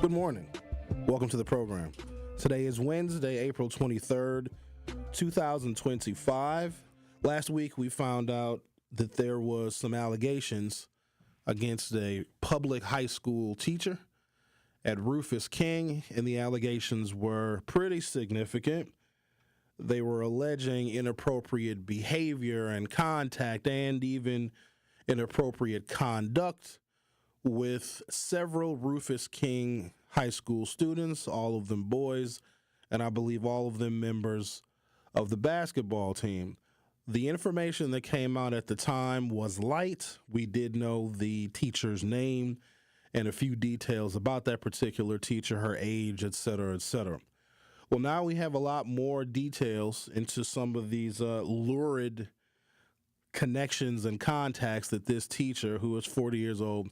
Good morning. Welcome to the program. Today is Wednesday, April 23rd, 2025. Last week we found out that there was some allegations against a public high school teacher at Rufus King, and the allegations were pretty significant. They were alleging inappropriate behavior and contact and even inappropriate conduct with several Rufus King high school students, all of them boys, and I believe all of them members of the basketball team. The information that came out at the time was light. We did know the teacher's name and a few details about that particular teacher, her age, et cetera, et cetera. Well, now we have a lot more details into some of these lurid connections and contacts that this teacher, who is 40 years old,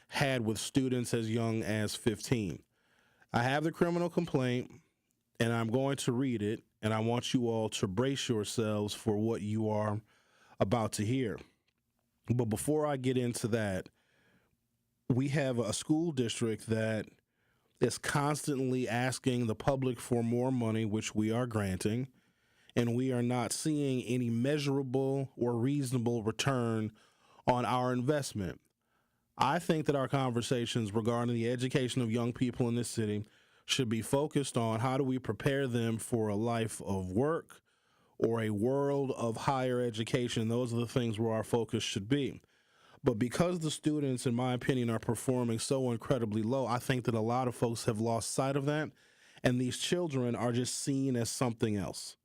had with students as young as 15. I have the criminal complaint, and I'm going to read it, and I want you all to brace yourselves for what you are about to hear. But before I get into that, we have a school district that is constantly asking the public for more money, which we are granting, and we are not seeing any measurable or reasonable return on our investment. I think that our conversations regarding the education of young people in this city should be focused on how do we prepare them for a life of work or a world of higher education. Those are the things where our focus should be. But because the students, in my opinion, are performing so incredibly low, I think that a lot of folks have lost sight of that, and these children are just seen as something else.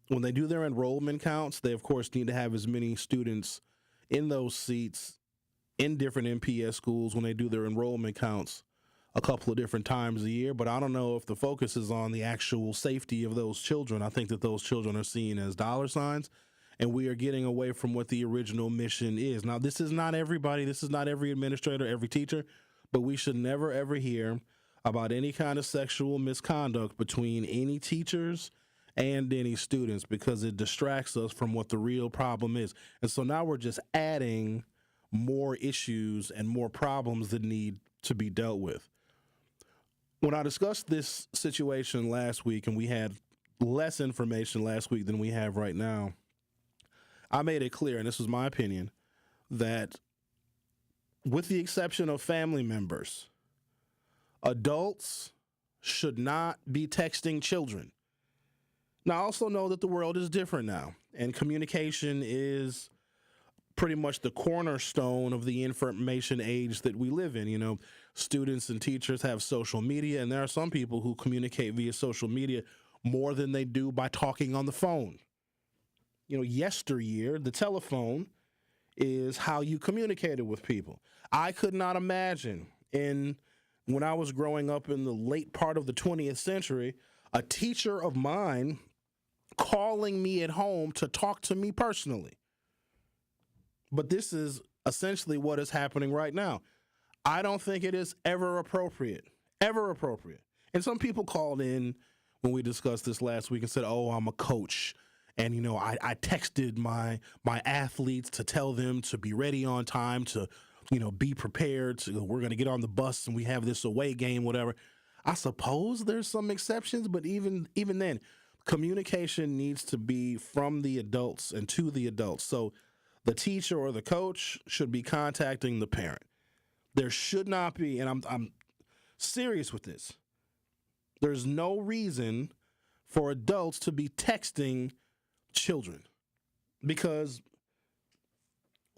When they do their enrollment counts, they, of course, need to have as many students in those seats in different MPS schools when they do their enrollment counts a couple of different times a year. But I don't know if the focus is on the actual safety of those children. I think that those children are seen as dollar signs, and we are getting away from what the original mission is. Now, this is not everybody. This is not every administrator, every teacher, but we should never, ever hear about any kind of sexual misconduct between any teachers and any students, because it distracts us from what the real problem is. And so now we're just adding more issues and more problems that need to be dealt with. When I discussed this situation last week, and we had less information last week than we have right now, I made it clear, and this was my opinion, that with the exception of family members, adults should not be texting children. Now, I also know that the world is different now, and communication is pretty much the cornerstone of the information age that we live in. You know, students and teachers have social media, and there are some people who communicate via social media more than they do by talking on the phone. You know, yesteryear, the telephone is how you communicated with people. I could not imagine when I was growing up in the late part of the 20th century, a teacher of mine calling me at home to talk to me personally. But this is essentially what is happening right now. I don't think it is ever appropriate. And some people called in when we discussed this last week and said, oh, I'm a coach. And, you know, I texted my athletes to tell them to be ready on time, to, you know, be prepared. We're going to get on the bus and we have this away game, whatever. I suppose there's some exceptions, but even then, communication needs to be from the adults and to the adults. So the teacher or the coach should be contacting the parent. There should not be, and I'm serious with this, there's no reason for adults to be texting children, because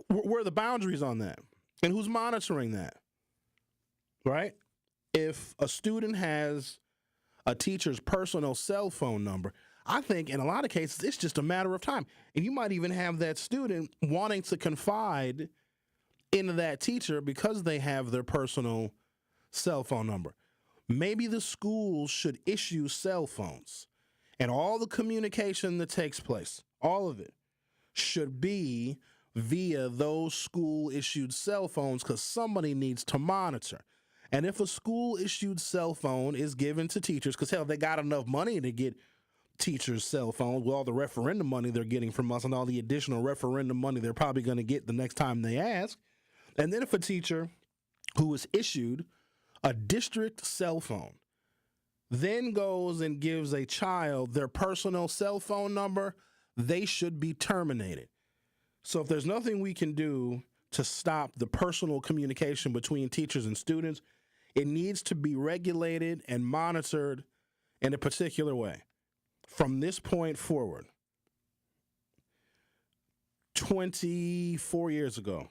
where are the boundaries on that? And who's monitoring that? Right? If a student has a teacher's personal cell phone number, I think in a lot of cases it's just a matter of time. And you might even have that student wanting to confide into that teacher because they have their personal cell phone number. Maybe the school should issue cell phones, and all the communication that takes place, all of it, should be via those school-issued cell phones, because somebody needs to monitor. And if a school-issued cell phone is given to teachers, because, hell, they got enough money to get teachers' cell phones with all the referendum money they're getting from us and all the additional referendum money they're probably going to get the next time they ask. And then if a teacher who is issued a district cell phone, then goes and gives a child their personal cell phone number, they should be terminated. So if there's nothing we can do to stop the personal communication between teachers and students, it needs to be regulated and monitored in a particular way. From this point forward, 24 years ago,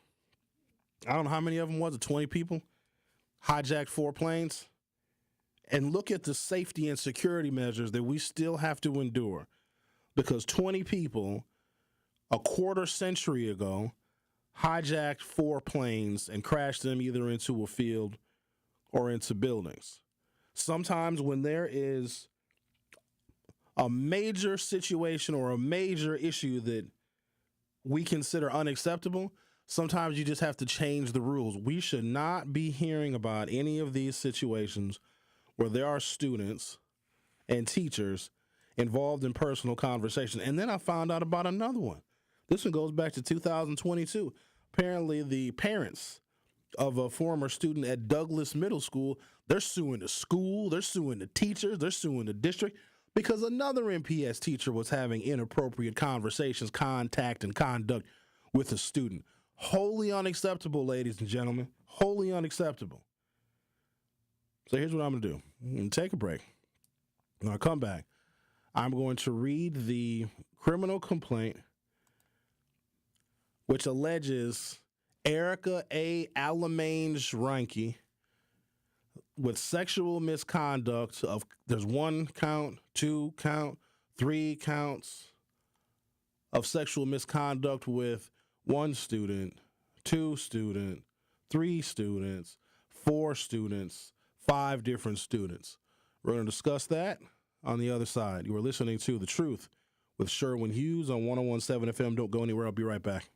I don't know how many of them was it, 20 people, hijacked 4 planes. And look at the safety and security measures that we still have to endure because 20 people a quarter century ago hijacked 4 planes and crashed them either into a field or into buildings. Sometimes when there is a major situation or a major issue that we consider unacceptable, sometimes you just have to change the rules. We should not be hearing about any of these situations where there are students and teachers involved in personal conversation. And then I found out about another one. This one goes back to 2022. Apparently, the parents of a former student at Douglas Middle School, they're suing the school, they're suing the teachers, they're suing the district because another MPS teacher was having inappropriate conversations, contact, and conduct with a student. Wholly unacceptable, ladies and gentlemen. Wholly unacceptable. So here's what I'm going to do. I'm going to take a break. When I come back, I'm going to read the criminal complaint which alleges Erika A. Allemang Reinke with sexual misconduct of, there's 1 count, 2 count, 3 counts of sexual misconduct with 1 student, 2 student, 3 students, 4 students, 5 different students. We're going to discuss that on the other side. You are listening to The Truth with Sherwin Hughes on 101.7 FM. Don't go anywhere. I'll be right back.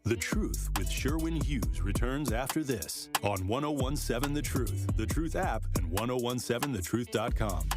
The Truth with Sherwin Hughes returns after this on 101.7 The Truth, The Truth app, and 1017thetruth.com.